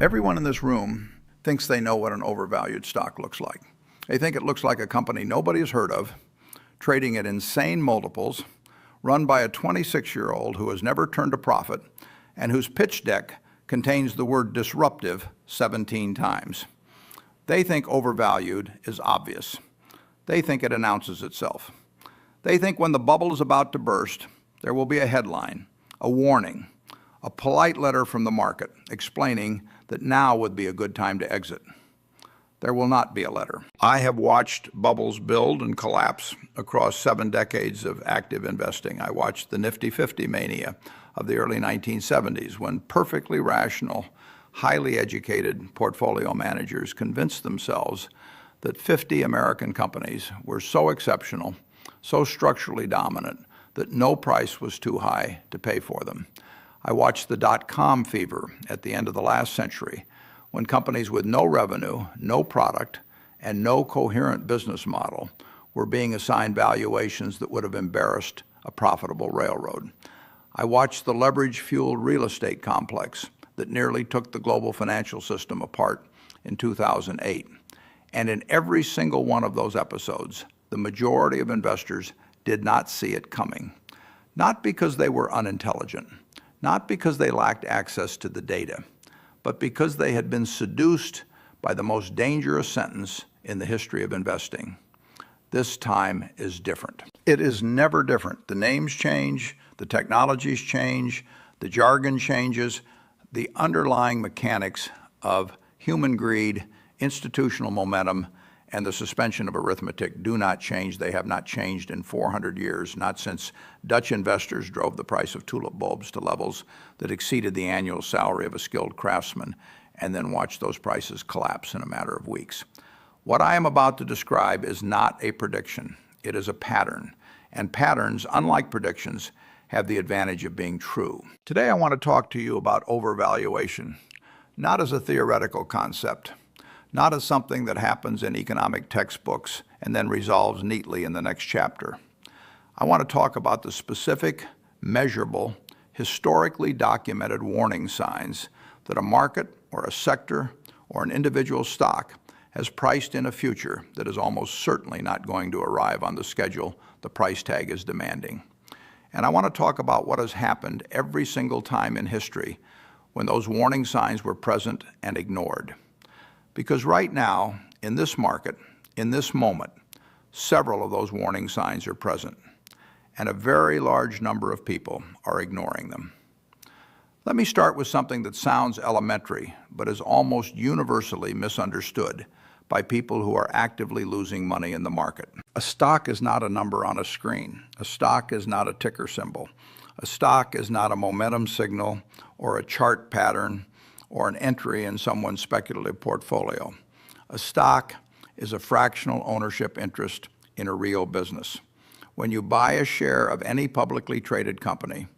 Everyone in this room thinks they know what an overvalued stock looks like. They think it looks like a company nobody has heard of, trading at insane multiples, run by a 26-year-old who has never turned a profit, and whose pitch deck contains the word disruptive 17 times. They think overvalued is obvious. They think it announces itself. They think when the bubble is about to burst, there will be a headline, a warning, a polite letter from the market explaining that now would be a good time to exit. There will not be a letter. I have watched bubbles build and collapse across 7 decades of active investing. I watched the Nifty 50 mania of the early 1970s when perfectly rational, highly educated portfolio managers convinced themselves that 50 American companies were so exceptional, so structurally dominant, that no price was too high to pay for them. I watched the dot-com fever at the end of the last century, when companies with no revenue, no product, and no coherent business model were being assigned valuations that would have embarrassed a profitable railroad. I watched the leverage-fueled real estate complex that nearly took the global financial system apart in 2008. And in every single one of those episodes, the majority of investors did not see it coming. Not because they were unintelligent, not because they lacked access to the data, but because they had been seduced by the most dangerous sentence in the history of investing. This time is different. It is never different. The names change, the technologies change, the jargon changes, the underlying mechanics of human greed, institutional momentum, and the suspension of arithmetic do not change. They have not changed in 400 years, not since Dutch investors drove the price of tulip bulbs to levels that exceeded the annual salary of a skilled craftsman, and then watched those prices collapse in a matter of weeks. What I am about to describe is not a prediction. It is a pattern, and patterns, unlike predictions, have the advantage of being true. Today I want to talk to you about overvaluation, not as a theoretical concept, not as something that happens in economic textbooks and then resolves neatly in the next chapter. I want to talk about the specific, measurable, historically documented warning signs that a market or a sector or an individual stock has priced in a future that is almost certainly not going to arrive on the schedule the price tag is demanding. And I want to talk about what has happened every single time in history when those warning signs were present and ignored. Because right now, in this market, in this moment, several of those warning signs are present, and a very large number of people are ignoring them. Let me start with something that sounds elementary, but is almost universally misunderstood by people who are actively losing money in the market. A stock is not a number on a screen. A stock is not a ticker symbol. A stock is not a momentum signal or a chart pattern or an entry in someone's speculative portfolio. A stock is a fractional ownership interest in a real business. When you buy a share of any publicly traded company,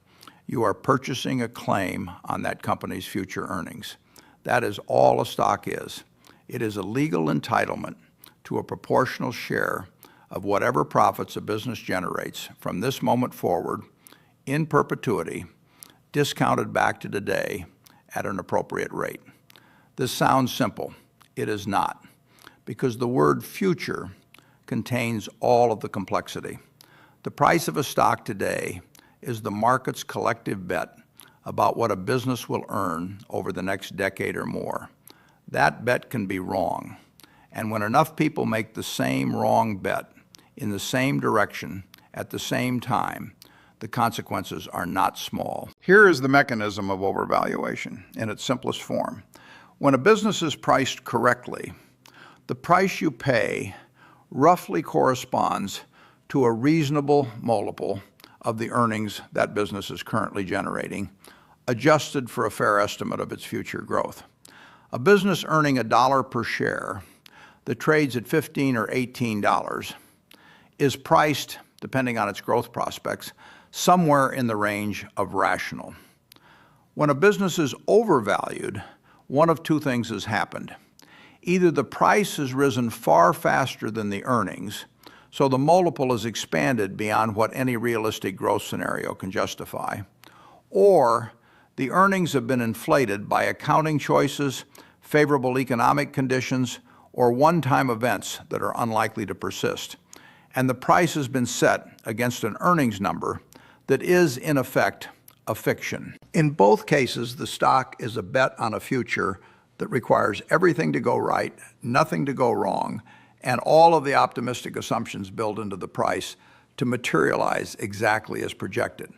you are purchasing a claim on that company's future earnings. That is all a stock is. It is a legal entitlement to a proportional share of whatever profits a business generates from this moment forward, in perpetuity, discounted back to today, at an appropriate rate. This sounds simple. It is not, because the word future contains all of the complexity. The price of a stock today is the market's collective bet about what a business will earn over the next decade or more. That bet can be wrong, and when enough people make the same wrong bet in the same direction at the same time, the consequences are not small. Here is the mechanism of overvaluation in its simplest form. When a business is priced correctly, the price you pay roughly corresponds to a reasonable multiple of the earnings that business is currently generating, adjusted for a fair estimate of its future growth. A business earning $1 per share that trades at $15 or $18 is priced, depending on its growth prospects, somewhere in the range of rational. When a business is overvalued, one of two things has happened. Either the price has risen far faster than the earnings, so the multiple is expanded beyond what any realistic growth scenario can justify, or The earnings have been inflated by accounting choices, favorable economic conditions, or one-time events that are unlikely to persist. And the price has been set against an earnings number that is, in effect, a fiction. In both cases, the stock is a bet on a future that requires everything to go right, nothing to go wrong, and all of the optimistic assumptions built into the price to materialize exactly as projected.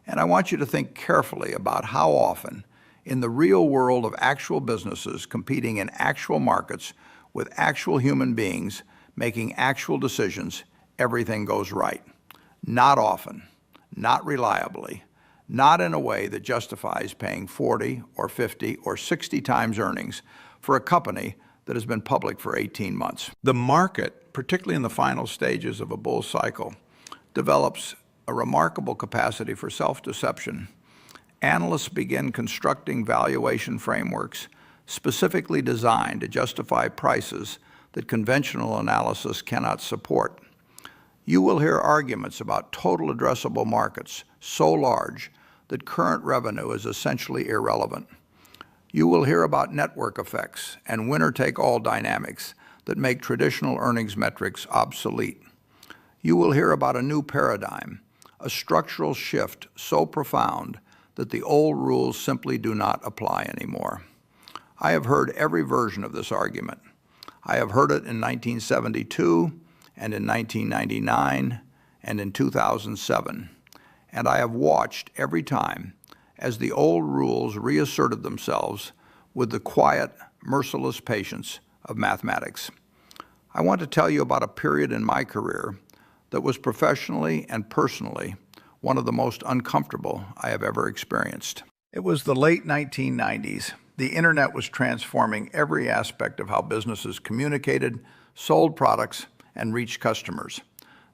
And I want you to think carefully about how often, in the real world of actual businesses competing in actual markets with actual human beings making actual decisions, everything goes right. Not often, not reliably, not in a way that justifies paying 40 or 50 or 60 times earnings for a company that has been public for 18 months. The market, particularly in the final stages of a bull cycle, develops a remarkable capacity for self-deception. Analysts begin constructing valuation frameworks specifically designed to justify prices that conventional analysis cannot support. You will hear arguments about total addressable markets so large that current revenue is essentially irrelevant. You will hear about network effects and winner-take-all dynamics that make traditional earnings metrics obsolete. You will hear about a new paradigm, a structural shift so profound that the old rules simply do not apply anymore. I have heard every version of this argument. I have heard it in 1972 and in 1999 and in 2007. And I have watched every time as the old rules reasserted themselves with the quiet, merciless patience of mathematics. I want to tell you about a period in my career that was professionally and personally one of the most uncomfortable I have ever experienced. It was the late 1990s. The internet was transforming every aspect of how businesses communicated, sold products, and reached customers.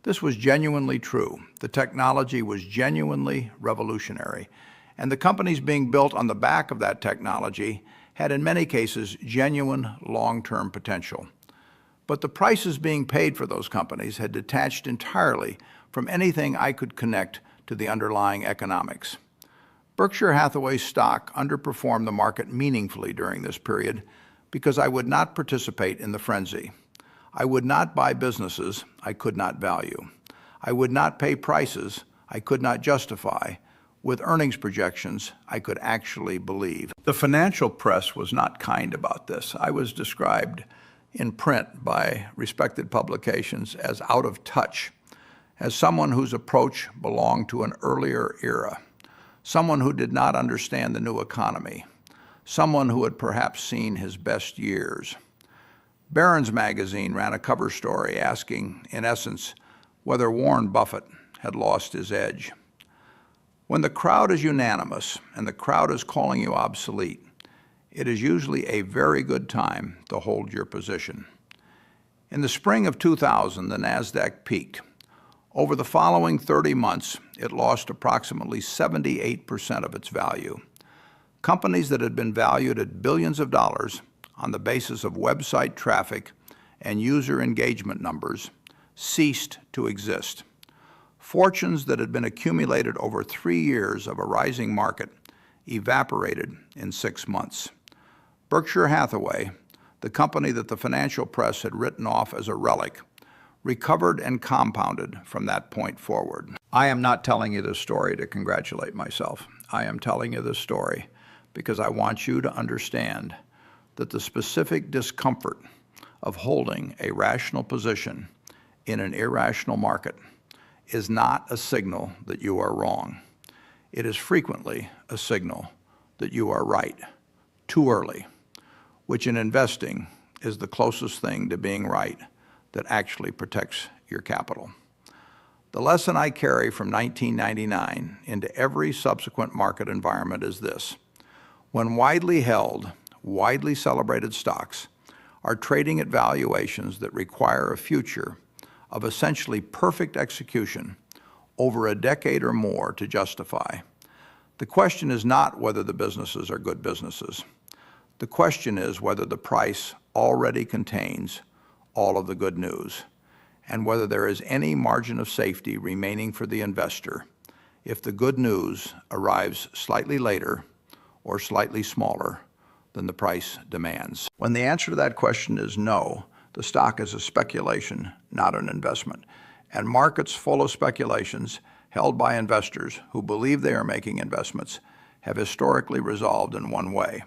This was genuinely true. The technology was genuinely revolutionary, and the companies being built on the back of that technology had in many cases genuine long-term potential. But the prices being paid for those companies had detached entirely from anything I could connect to the underlying economics. Berkshire Hathaway stock underperformed the market meaningfully during this period because I would not participate in the frenzy. I would not buy businesses I could not value. I would not pay prices I could not justify with earnings projections I could actually believe. The financial press was not kind about this. I was described in print by respected publications as out of touch, as someone whose approach belonged to an earlier era, someone who did not understand the new economy, someone who had perhaps seen his best years. Barron's magazine ran a cover story asking, in essence, whether Warren Buffett had lost his edge. When the crowd is unanimous and the crowd is calling you obsolete, it is usually a very good time to hold your position. In the spring of 2000, the NASDAQ peaked. Over the following 30 months, it lost approximately 78% of its value. Companies that had been valued at billions of dollars on the basis of website traffic and user engagement numbers ceased to exist. Fortunes that had been accumulated over 3 years of a rising market evaporated in 6 months. Berkshire Hathaway, the company that the financial press had written off as a relic, recovered and compounded from that point forward. I am not telling you this story to congratulate myself. I am telling you this story because I want you to understand that the specific discomfort of holding a rational position in an irrational market is not a signal that you are wrong. It is frequently a signal that you are right, too early, which in investing is the closest thing to being right that actually protects your capital. The lesson I carry from 1999 into every subsequent market environment is this: when widely held, widely celebrated stocks are trading at valuations that require a future of essentially perfect execution over a decade or more to justify, the question is not whether the businesses are good businesses. The question is whether the price already contains all of the good news, and whether there is any margin of safety remaining for the investor if the good news arrives slightly later or slightly smaller than the price demands. When the answer to that question is no, the stock is a speculation, not an investment. And markets full of speculations held by investors who believe they are making investments have historically resolved in one way.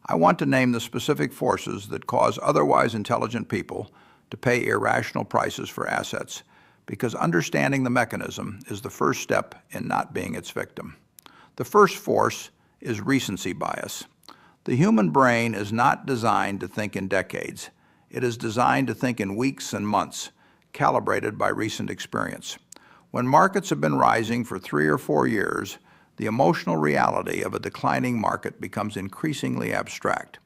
I want to name the specific forces that cause otherwise intelligent people to pay irrational prices for assets, because understanding the mechanism is the first step in not being its victim. The first force is recency bias. The human brain is not designed to think in decades. It is designed to think in weeks and months, calibrated by recent experience. When markets have been rising for 3 or 4 years, the emotional reality of a declining market becomes increasingly abstract.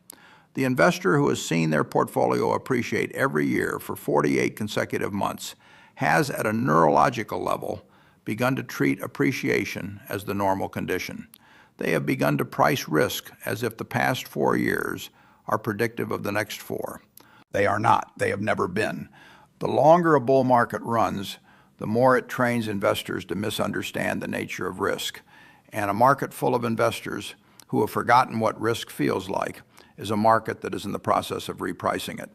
The investor who has seen their portfolio appreciate every year for 48 consecutive months has, at a neurological level, begun to treat appreciation as the normal condition. They have begun to price risk as if the past 4 years are predictive of the next 4. They are not. They have never been. The longer a bull market runs, the more it trains investors to misunderstand the nature of risk. And a market full of investors who have forgotten what risk feels like is a market that is in the process of repricing it.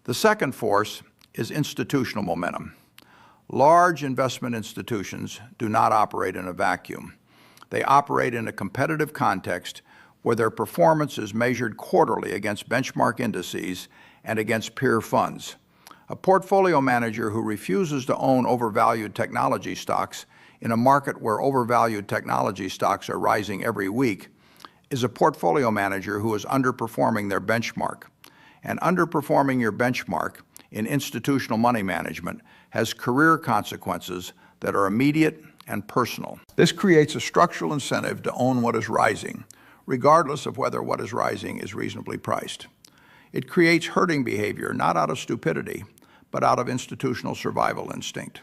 The second force is institutional momentum. Large investment institutions do not operate in a vacuum. They operate in a competitive context where their performance is measured quarterly against benchmark indices and against peer funds. A portfolio manager who refuses to own overvalued technology stocks in a market where overvalued technology stocks are rising every week is a portfolio manager who is underperforming their benchmark. And underperforming your benchmark in institutional money management has career consequences that are immediate and personal. This creates a structural incentive to own what is rising, regardless of whether what is rising is reasonably priced. It creates herding behavior, not out of stupidity, but out of institutional survival instinct.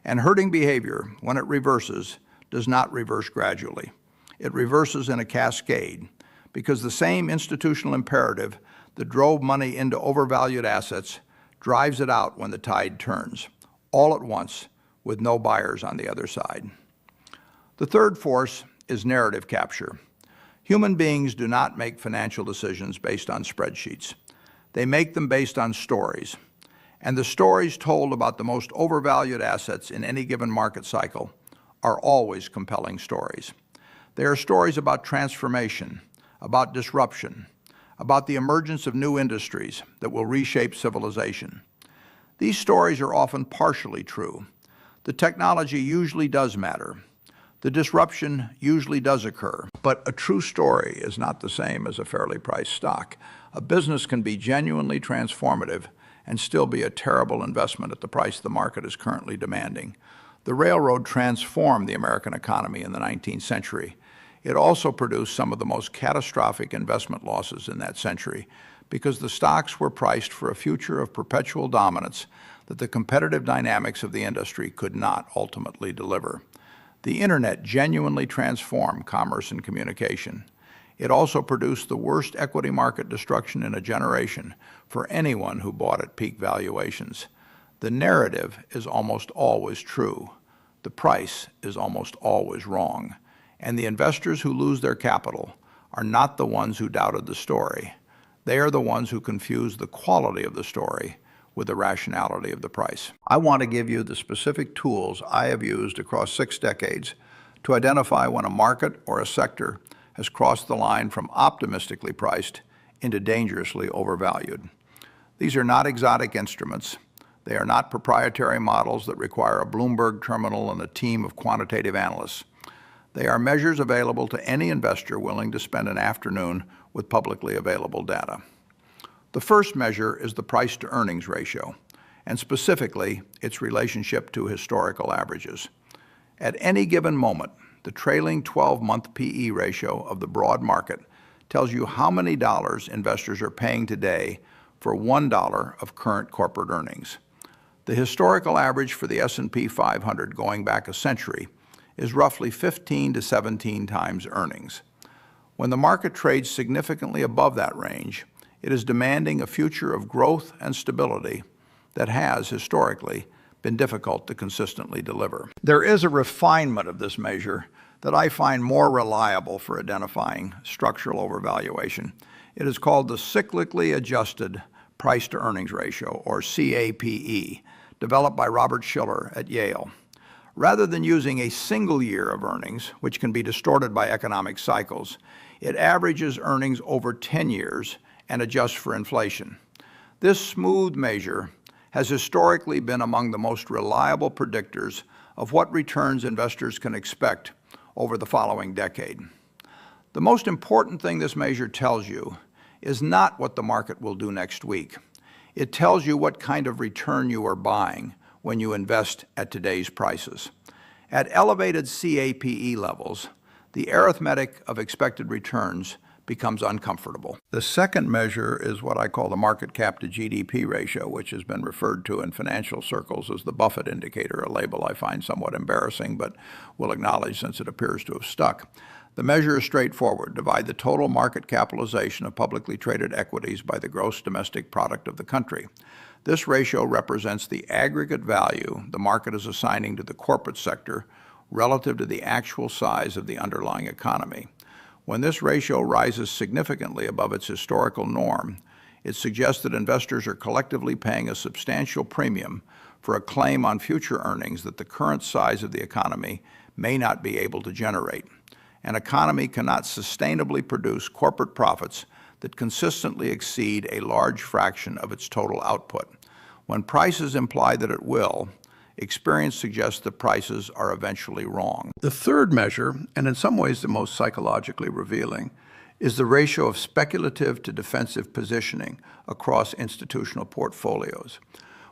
And herding behavior, when it reverses, does not reverse gradually. It reverses in a cascade, because the same institutional imperative that drove money into overvalued assets drives it out when the tide turns, all at once, with no buyers on the other side. The third force is narrative capture. Human beings do not make financial decisions based on spreadsheets. They make them based on stories. And the stories told about the most overvalued assets in any given market cycle are always compelling stories. They are stories about transformation, about disruption, about the emergence of new industries that will reshape civilization. These stories are often partially true. The technology usually does matter. The disruption usually does occur. But a true story is not the same as a fairly priced stock. A business can be genuinely transformative and still be a terrible investment at the price the market is currently demanding. The railroad transformed the American economy in the 19th century. It also produced some of the most catastrophic investment losses in that century because the stocks were priced for a future of perpetual dominance that the competitive dynamics of the industry could not ultimately deliver. The internet genuinely transformed commerce and communication. It also produced the worst equity market destruction in a generation for anyone who bought at peak valuations. The narrative is almost always true. The price is almost always wrong. And the investors who lose their capital are not the ones who doubted the story. They are the ones who confuse the quality of the story with the rationality of the price. I want to give you the specific tools I have used across 6 decades to identify when a market or a sector has crossed the line from optimistically priced into dangerously overvalued. These are not exotic instruments. They are not proprietary models that require a Bloomberg terminal and a team of quantitative analysts. They are measures available to any investor willing to spend an afternoon with publicly available data. The first measure is the price-to-earnings ratio, and specifically its relationship to historical averages. At any given moment, the trailing 12-month PE ratio of the broad market tells you how many dollars investors are paying today for $1 of current corporate earnings. The historical average for the S&P 500 going back a century is roughly 15 to 17 times earnings. When the market trades significantly above that range, it is demanding a future of growth and stability that has, historically, been difficult to consistently deliver. There is a refinement of this measure that I find more reliable for identifying structural overvaluation. It is called the cyclically adjusted price-to-earnings ratio, or CAPE, developed by Robert Shiller at Yale. Rather than using a single year of earnings, which can be distorted by economic cycles, it averages earnings over 10 years and adjusts for inflation. This smooth measure has historically been among the most reliable predictors of what returns investors can expect over the following decade. The most important thing this measure tells you is not what the market will do next week. It tells you what kind of return you are buying when you invest at today's prices. At elevated CAPE levels, the arithmetic of expected returns becomes uncomfortable. The second measure is what I call the market cap to GDP ratio, which has been referred to in financial circles as the Buffett indicator, a label I find somewhat embarrassing, but will acknowledge since it appears to have stuck. The measure is straightforward. Divide the total market capitalization of publicly traded equities by the gross domestic product of the country. This ratio represents the aggregate value the market is assigning to the corporate sector relative to the actual size of the underlying economy. When this ratio rises significantly above its historical norm, it suggests that investors are collectively paying a substantial premium for a claim on future earnings that the current size of the economy may not be able to generate. An economy cannot sustainably produce corporate profits that consistently exceed a large fraction of its total output. When prices imply that it will, experience suggests that prices are eventually wrong. The third measure, and in some ways the most psychologically revealing, is the ratio of speculative to defensive positioning across institutional portfolios.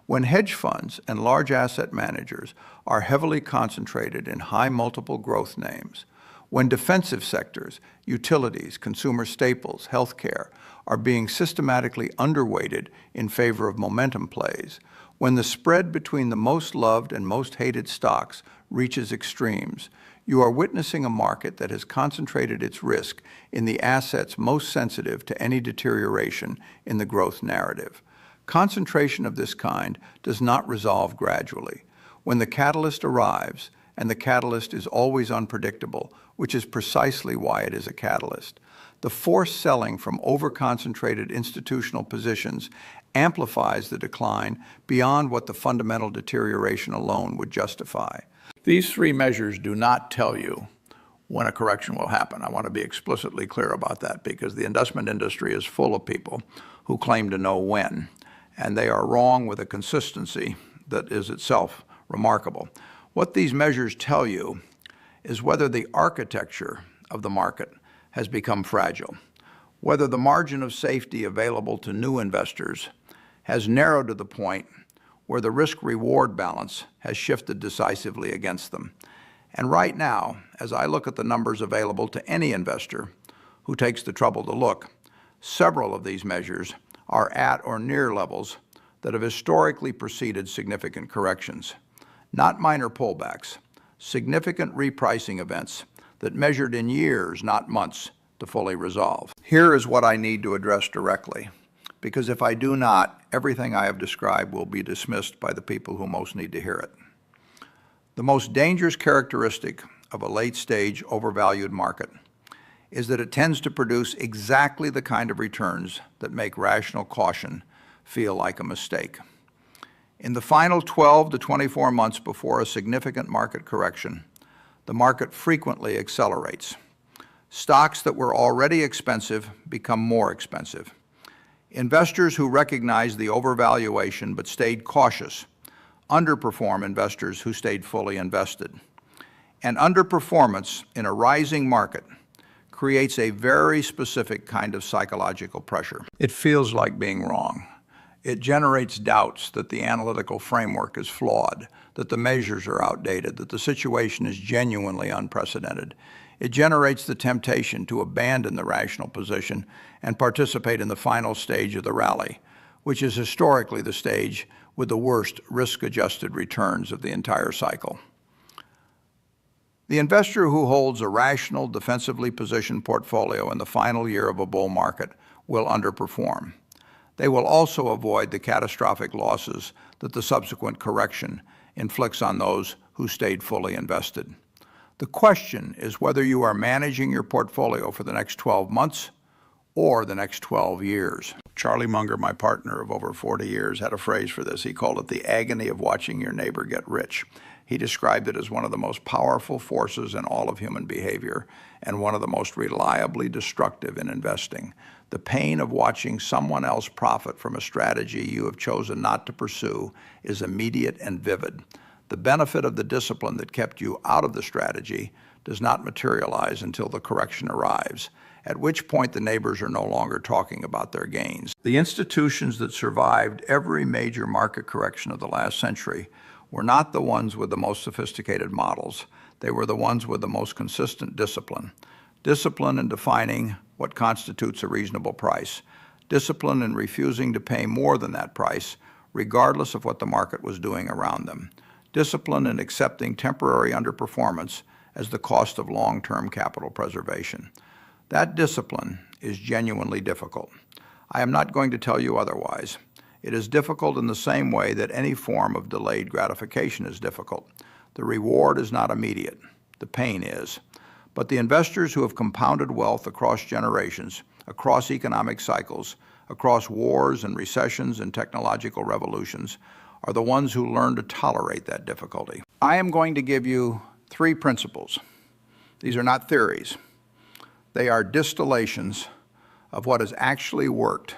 When hedge funds and large asset managers are heavily concentrated in high multiple growth names, when defensive sectors, utilities, consumer staples, healthcare, are being systematically underweighted in favor of momentum plays, when the spread between the most loved and most hated stocks reaches extremes, you are witnessing a market that has concentrated its risk in the assets most sensitive to any deterioration in the growth narrative. Concentration of this kind does not resolve gradually. When the catalyst arrives, and the catalyst is always unpredictable, which is precisely why it is a catalyst, the forced selling from over-concentrated institutional positions amplifies the decline beyond what the fundamental deterioration alone would justify. These three measures do not tell you when a correction will happen. I want to be explicitly clear about that because the investment industry is full of people who claim to know when, and they are wrong with a consistency that is itself remarkable. What these measures tell you is whether the architecture of the market has become fragile, whether the margin of safety available to new investors has narrowed to the point where the risk-reward balance has shifted decisively against them. And right now, as I look at the numbers available to any investor who takes the trouble to look, several of these measures are at or near levels that have historically preceded significant corrections. Not minor pullbacks, significant repricing events that measured in years, not months, to fully resolve. Here is what I need to address directly, because if I do not, everything I have described will be dismissed by the people who most need to hear it. The most dangerous characteristic of a late-stage overvalued market is that it tends to produce exactly the kind of returns that make rational caution feel like a mistake. In the final 12 to 24 months before a significant market correction, the market frequently accelerates. Stocks that were already expensive become more expensive. Investors who recognize the overvaluation but stayed cautious underperform investors who stayed fully invested. And underperformance in a rising market creates a very specific kind of psychological pressure. It feels like being wrong. It generates doubts that the analytical framework is flawed, that the measures are outdated, that the situation is genuinely unprecedented. It generates the temptation to abandon the rational position and participate in the final stage of the rally, which is historically the stage with the worst risk-adjusted returns of the entire cycle. The investor who holds a rational, defensively positioned portfolio in the final year of a bull market will underperform. They will also avoid the catastrophic losses that the subsequent correction inflicts on those who stayed fully invested. The question is whether you are managing your portfolio for the next 12 months or the next 12 years. Charlie Munger, my partner of over 40 years, had a phrase for this. He called it the agony of watching your neighbor get rich. He described it as one of the most powerful forces in all of human behavior and one of the most reliably destructive in investing. The pain of watching someone else profit from a strategy you have chosen not to pursue is immediate and vivid. The benefit of the discipline that kept you out of the strategy does not materialize until the correction arrives, at which point the neighbors are no longer talking about their gains. The institutions that survived every major market correction of the last century were not the ones with the most sophisticated models. They were the ones with the most consistent discipline. Discipline in defining what constitutes a reasonable price. Discipline in refusing to pay more than that price, regardless of what the market was doing around them. Discipline in accepting temporary underperformance as the cost of long-term capital preservation. That discipline is genuinely difficult. I am not going to tell you otherwise. It is difficult in the same way that any form of delayed gratification is difficult. The reward is not immediate. The pain is. But the investors who have compounded wealth across generations, across economic cycles, across wars and recessions and technological revolutions, are the ones who learn to tolerate that difficulty. I am going to give you 3 principles. These are not theories. They are distillations of what has actually worked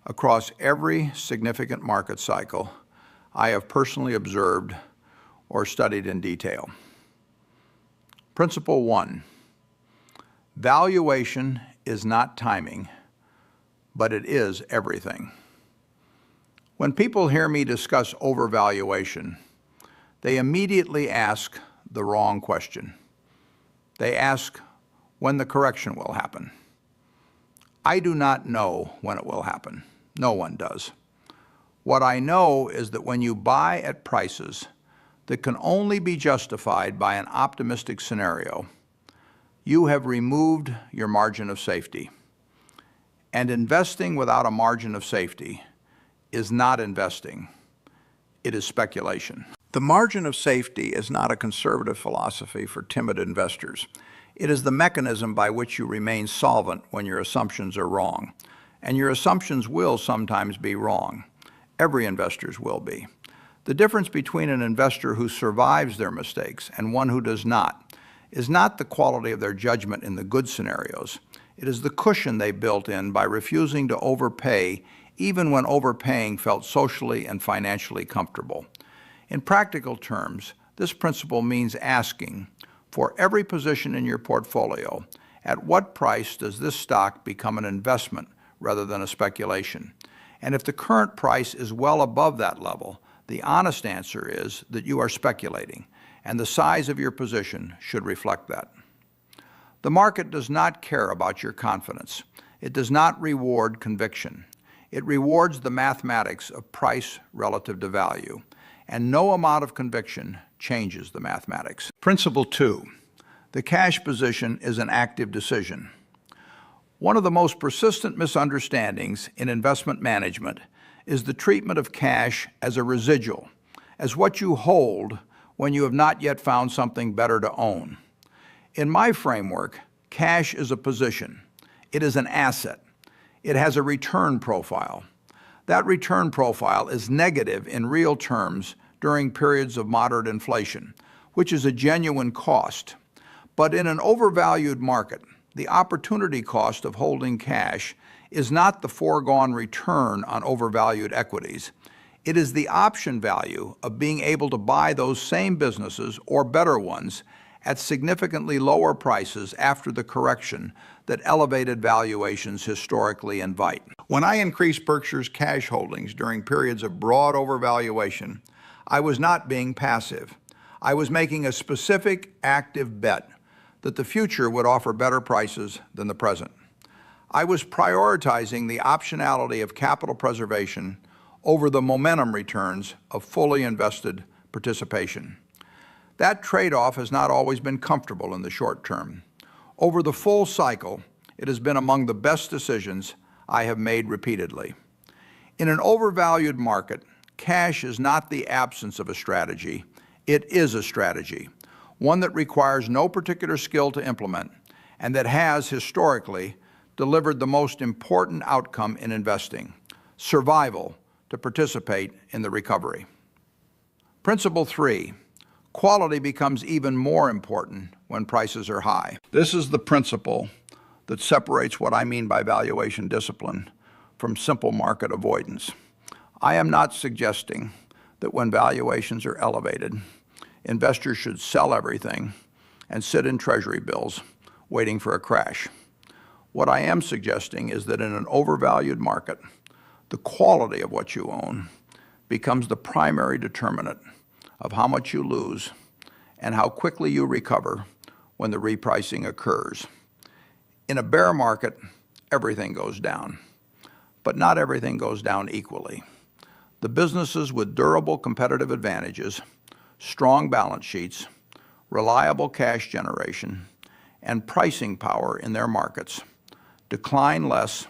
across every significant market cycle I have personally observed or studied in detail. Principle 1, valuation is not timing, but it is everything. When people hear me discuss overvaluation, they immediately ask the wrong question. They ask when the correction will happen. I do not know when it will happen. No one does. What I know is that when you buy at prices that can only be justified by an optimistic scenario, you have removed your margin of safety. And investing without a margin of safety is not investing. It is speculation. The margin of safety is not a conservative philosophy for timid investors. It is the mechanism by which you remain solvent when your assumptions are wrong. And your assumptions will sometimes be wrong. Every investor's will be. The difference between an investor who survives their mistakes and one who does not is not the quality of their judgment in the good scenarios. It is the cushion they built in by refusing to overpay even when overpaying felt socially and financially comfortable. In practical terms, this principle means asking, for every position in your portfolio, at what price does this stock become an investment rather than a speculation? And if the current price is well above that level, the honest answer is that you are speculating, and the size of your position should reflect that. The market does not care about your confidence. It does not reward conviction. It rewards the mathematics of price relative to value, and no amount of conviction changes the mathematics. Principle 2, the cash position is an active decision. One of the most persistent misunderstandings in investment management is the treatment of cash as a residual, as what you hold when you have not yet found something better to own. In my framework, cash is a position. It is an asset. It has a return profile. That return profile is negative in real terms during periods of moderate inflation, which is a genuine cost. But in an overvalued market, the opportunity cost of holding cash is not the foregone return on overvalued equities. It is the option value of being able to buy those same businesses or better ones at significantly lower prices after the correction that elevated valuations historically invite. When I increased Berkshire's cash holdings during periods of broad overvaluation, I was not being passive. I was making a specific active bet that the future would offer better prices than the present. I was prioritizing the optionality of capital preservation over the momentum returns of fully invested participation. That trade-off has not always been comfortable in the short term. Over the full cycle, it has been among the best decisions I have made repeatedly. In an overvalued market, cash is not the absence of a strategy. It is a strategy. one that requires no particular skill to implement, and that has historically delivered the most important outcome in investing: survival to participate in the recovery. Principle 3, quality becomes even more important when prices are high. This is the principle that separates what I mean by valuation discipline from simple market avoidance. I am not suggesting that when valuations are elevated, investors should sell everything and sit in treasury bills waiting for a crash. What I am suggesting is that in an overvalued market, the quality of what you own becomes the primary determinant of how much you lose and how quickly you recover when the repricing occurs. In a bear market, everything goes down, but not everything goes down equally. The businesses with durable competitive advantages, strong balance sheets, reliable cash generation, and pricing power in their markets decline less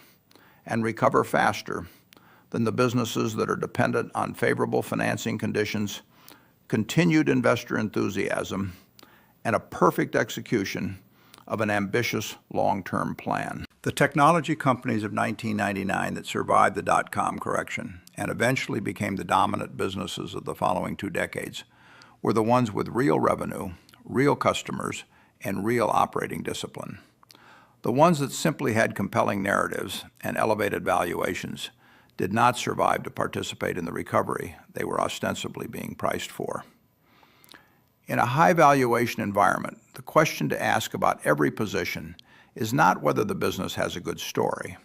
and recover faster than the businesses that are dependent on favorable financing conditions, continued investor enthusiasm, and a perfect execution of an ambitious long-term plan. The technology companies of 1999 that survived the dot-com correction and eventually became the dominant businesses of the following 2 decades were the ones with real revenue, real customers, and real operating discipline. The ones that simply had compelling narratives and elevated valuations did not survive to participate in the recovery they were ostensibly being priced for. In a high valuation environment, the question to ask about every position is not whether the business has a good story.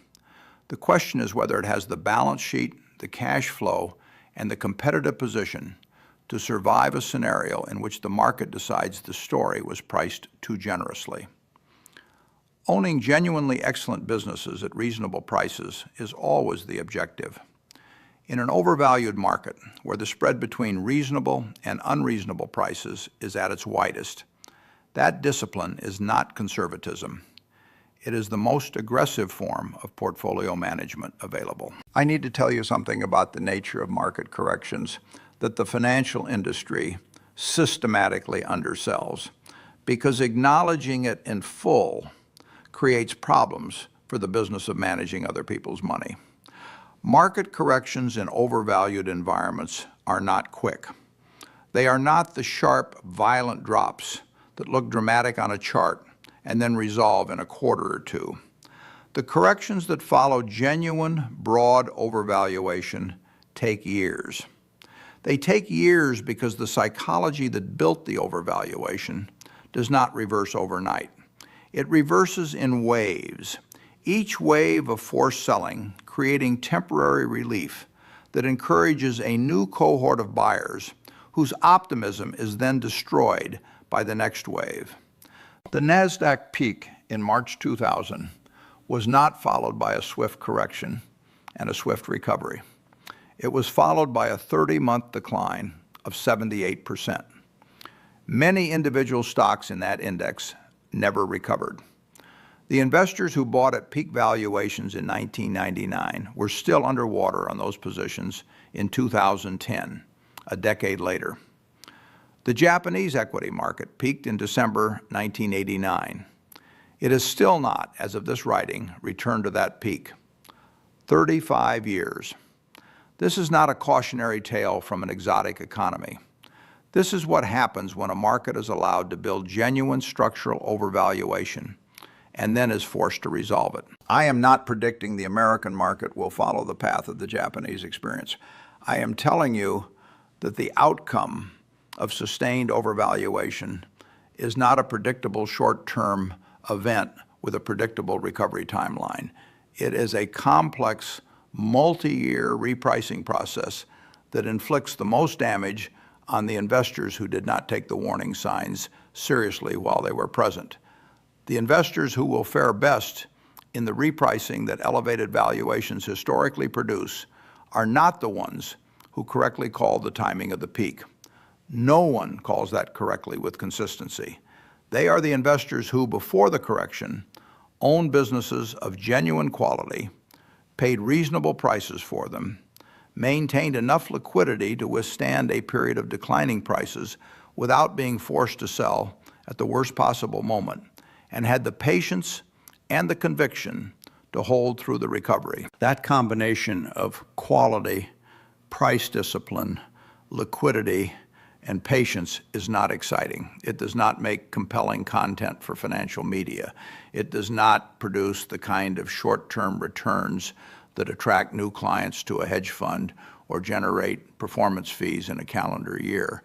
The question is whether it has the balance sheet, the cash flow, and the competitive position to survive a scenario in which the market decides the story was priced too generously. Owning genuinely excellent businesses at reasonable prices is always the objective. In an overvalued market, where the spread between reasonable and unreasonable prices is at its widest, that discipline is not conservatism. It is the most aggressive form of portfolio management available. I need to tell you something about the nature of market corrections that the financial industry systematically undersells, because acknowledging it in full creates problems for the business of managing other people's money. Market corrections in overvalued environments are not quick. They are not the sharp, violent drops that look dramatic on a chart and then resolve in a quarter or two. The corrections that follow genuine, broad overvaluation take years. They take years because the psychology that built the overvaluation does not reverse overnight. It reverses in waves, each wave of forced selling creating temporary relief that encourages a new cohort of buyers whose optimism is then destroyed by the next wave. The NASDAQ peak in March 2000 was not followed by a swift correction and a swift recovery. It was followed by a 30-month decline of 78%. Many individual stocks in that index never recovered. The investors who bought at peak valuations in 1999 were still underwater on those positions in 2010, a decade later. The Japanese equity market peaked in December 1989. It is still not, as of this writing, returned to that peak. 35 years. This is not a cautionary tale from an exotic economy. This is what happens when a market is allowed to build genuine structural overvaluation and then is forced to resolve it. I am not predicting the American market will follow the path of the Japanese experience. I am telling you that the outcome of sustained overvaluation is not a predictable short-term event with a predictable recovery timeline. It is a complex, multi-year repricing process that inflicts the most damage on the investors who did not take the warning signs seriously while they were present. The investors who will fare best in the repricing that elevated valuations historically produce are not the ones who correctly call the timing of the peak. No one calls that correctly with consistency. They are the investors who, before the correction, owned businesses of genuine quality, paid reasonable prices for them, maintained enough liquidity to withstand a period of declining prices without being forced to sell at the worst possible moment and had the patience and the conviction to hold through the recovery. That combination of quality, price discipline, liquidity, and patience is not exciting. It does not make compelling content for financial media. It does not produce the kind of short-term returns that attract new clients to a hedge fund or generate performance fees in a calendar year.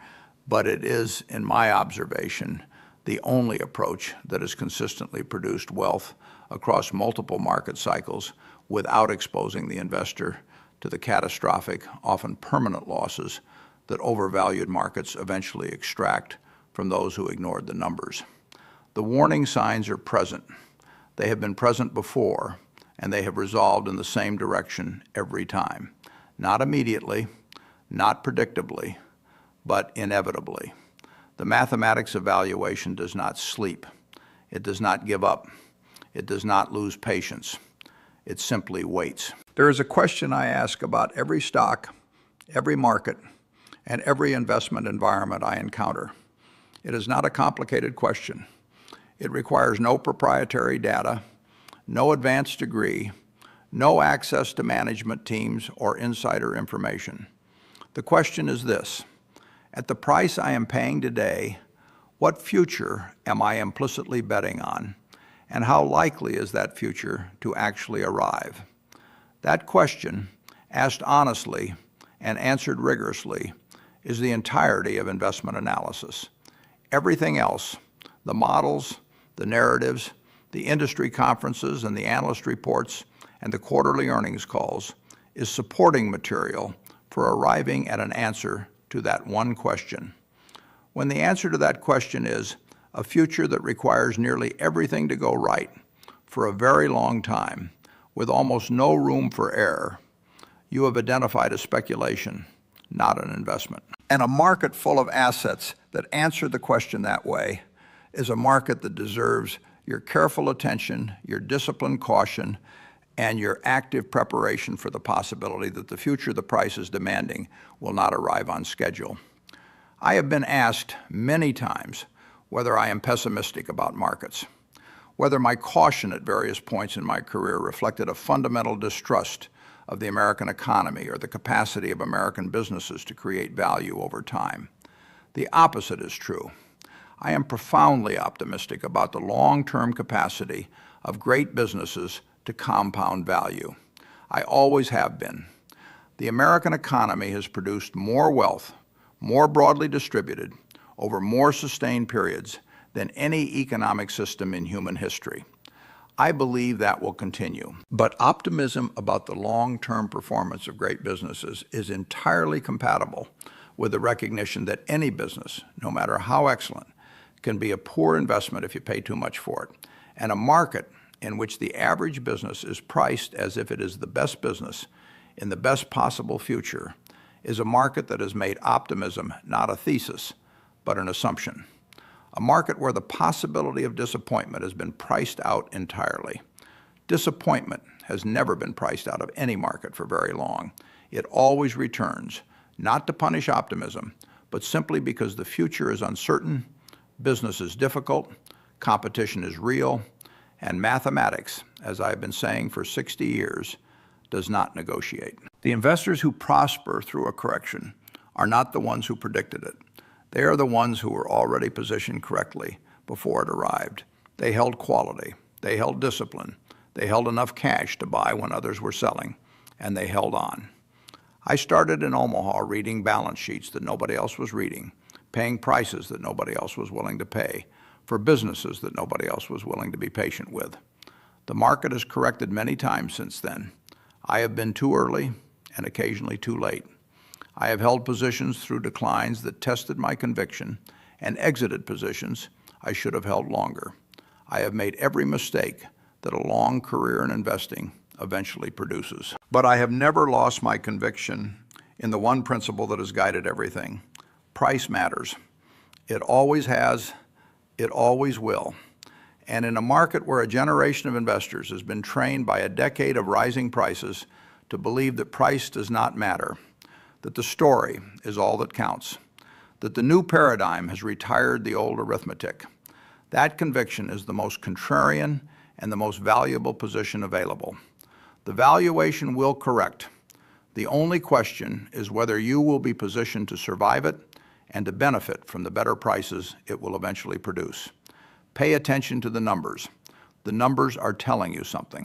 But it is, in my observation, the only approach that has consistently produced wealth across multiple market cycles without exposing the investor to the catastrophic, often permanent losses that overvalued markets eventually extract from those who ignored the numbers. The warning signs are present. They have been present before, and they have resolved in the same direction every time. Not immediately, not predictably, but inevitably. The mathematics of valuation does not sleep. It does not give up. It does not lose patience. It simply waits. There is a question I ask about every stock, every market, and every investment environment I encounter. It is not a complicated question. It requires no proprietary data, no advanced degree, no access to management teams or insider information. The question is this: at the price I am paying today, what future am I implicitly betting on, and how likely is that future to actually arrive? That question, asked honestly and answered rigorously, is the entirety of investment analysis. Everything else, the models, the narratives, the industry conferences and the analyst reports and the quarterly earnings calls, is supporting material for arriving at an answer to that one question. When the answer to that question is a future that requires nearly everything to go right for a very long time, with almost no room for error, you have identified a speculation, not an investment. And a market full of assets that answer the question that way is a market that deserves your careful attention, your disciplined caution, and your active preparation for the possibility that the future the price is demanding will not arrive on schedule. I have been asked many times whether I am pessimistic about markets, whether my caution at various points in my career reflected a fundamental distrust of the American economy or the capacity of American businesses to create value over time. The opposite is true. I am profoundly optimistic about the long-term capacity of great businesses to compound value. I always have been. The American economy has produced more wealth, more broadly distributed, over more sustained periods than any economic system in human history. I believe that will continue. But optimism about the long-term performance of great businesses is entirely compatible with the recognition that any business, no matter how excellent, can be a poor investment if you pay too much for it. And a market in which the average business is priced as if it is the best business in the best possible future is a market that has made optimism not a thesis, but an assumption. A market where the possibility of disappointment has been priced out entirely. Disappointment has never been priced out of any market for very long. It always returns, not to punish optimism, but simply because the future is uncertain, business is difficult, competition is real, and mathematics, as I've been saying for 60 years, does not negotiate. The investors who prosper through a correction are not the ones who predicted it. They are the ones who were already positioned correctly before it arrived. They held quality, they held discipline, they held enough cash to buy when others were selling, and they held on. I started in Omaha reading balance sheets that nobody else was reading, paying prices that nobody else was willing to pay, for businesses that nobody else was willing to be patient with. The market has corrected many times since then. I have been too early and occasionally too late. I have held positions through declines that tested my conviction and exited positions I should have held longer. I have made every mistake that a long career in investing eventually produces. But I have never lost my conviction in the one principle that has guided everything. Price matters. It always has, it always will. And in a market where a generation of investors has been trained by a decade of rising prices to believe that price does not matter, that the story is all that counts, that the new paradigm has retired the old arithmetic, That conviction is the most contrarian and the most valuable position available. The valuation will correct. The only question is whether you will be positioned to survive it and to benefit from the better prices it will eventually produce. Pay attention to the numbers. The numbers are telling you something.